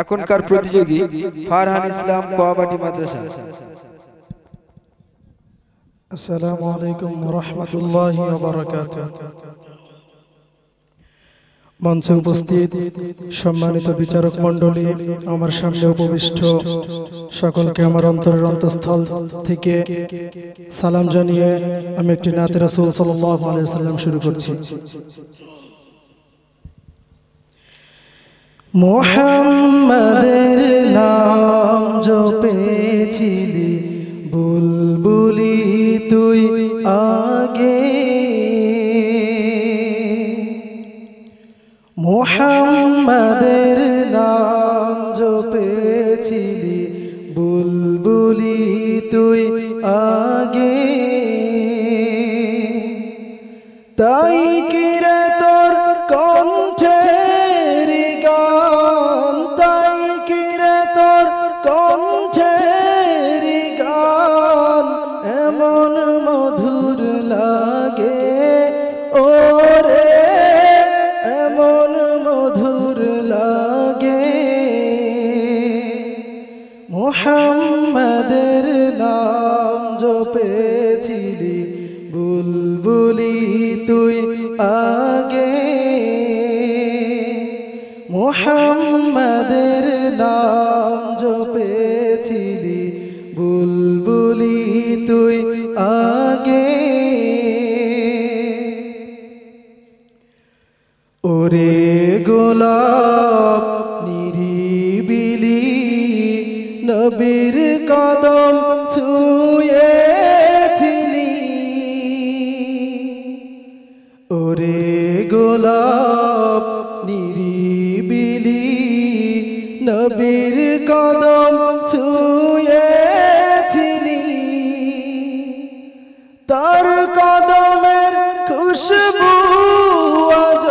এখনকার প্রতিযোগী ফারহান ইসলাম কোয়াবাটি মাদ্রাসা। আসসালামু আলাইকুম ওয়া রাহমাতুল্লাহি ওয়া বারাকাতুহু। মঞ্চে উপস্থিত সম্মানিত বিচারক মণ্ডলী, আমার সামনে উপবিষ্ট সকলকে আমার অন্তরের অন্তঃস্থল থেকে সালাম জানিয়ে আমি একটি নাতে রাসূল সাল্লাল্লাহু আলাইহি ওয়াসাল্লাম শুরু করছি। মুহাম্মাদের নাম জপেছিলি বুলবুলি তুই আগে, মুহাম্মাদের নাম জপেছিলি বুলবুলি তুই আগে, তাই কিরে তোর কণ্ঠের গান, তাই কিরে তোর কণ্ঠের গান এমন মধুর লাগে ওরে, এমন মধুর লাগে। মুহাম্মাদের নাম জপেছিলি বুলবুলি তুই আগে, মুহাম্মাদের নাম জপেছিলি বুলবুলি তুই আগে। ওরে গোলাপ নিরিবিলি নবীর কদম ছুঁয়েছিলি, ওরে গোলাপ নিরিবিলি নবীর কদম ছুঁয়েছিলি, তার কদমের খুশবু আজ,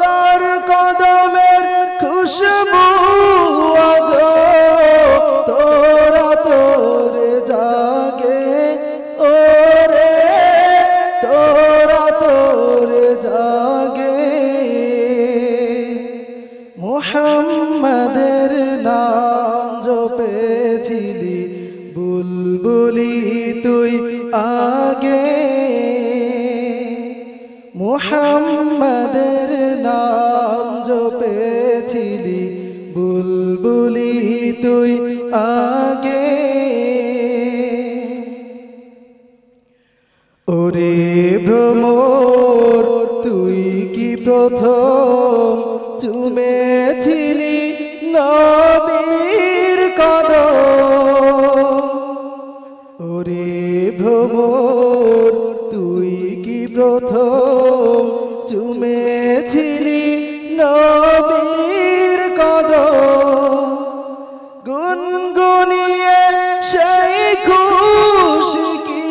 তার কদমের খুশবু আজ তোরা তোরে জাগে ওরে, তোরা তোরে জাগে। মুহাম্মাদের নাম জপেছিলি বুলবুলি তুই আগে, মুহাম্মাদের নাম জপেছিলি বুলবুলি তুই আগে। ওরে ভ্রমর তুই কি প্রথম চুমেছিলি নবীর কদম, ওরে ভ্রমর তুই কি প্রথম চুমেছিলি নবীর কদম, গুনগুনিয়ে সেই খুশি কি,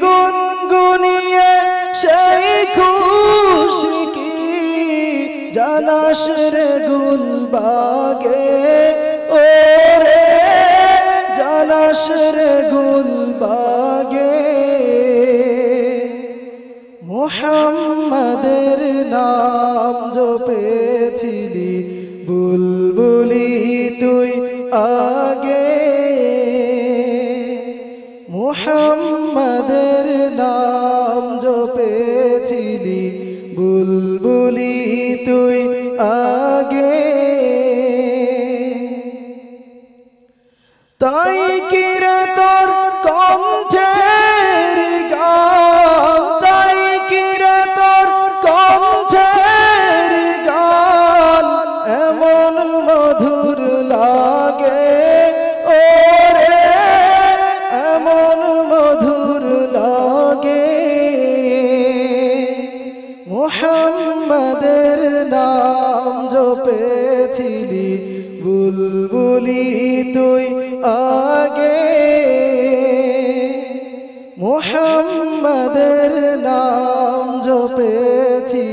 গুনগুনিয়ে সেই খুশি কি জানাস রে গুলবাগে ওরে, জানাস রে গুলবাগে। মুহাম্মাদের নাম জপেছিলি বুলবুলি তুই আগে, মুহাম্মাদের নাম জপেছিলি বুলবুলি তুই আগে, তাই কিরে তোর কণ্ঠের গান, তাই কিরে তোর কণ্ঠের গান এমন মধুর লাগে ওরে, এমন মধুর লাগে। মুহাম্মাদের নাম জপেছিলি বুলবুলি তুই আগে, মুহাম্মাদের নাম জপেছিলি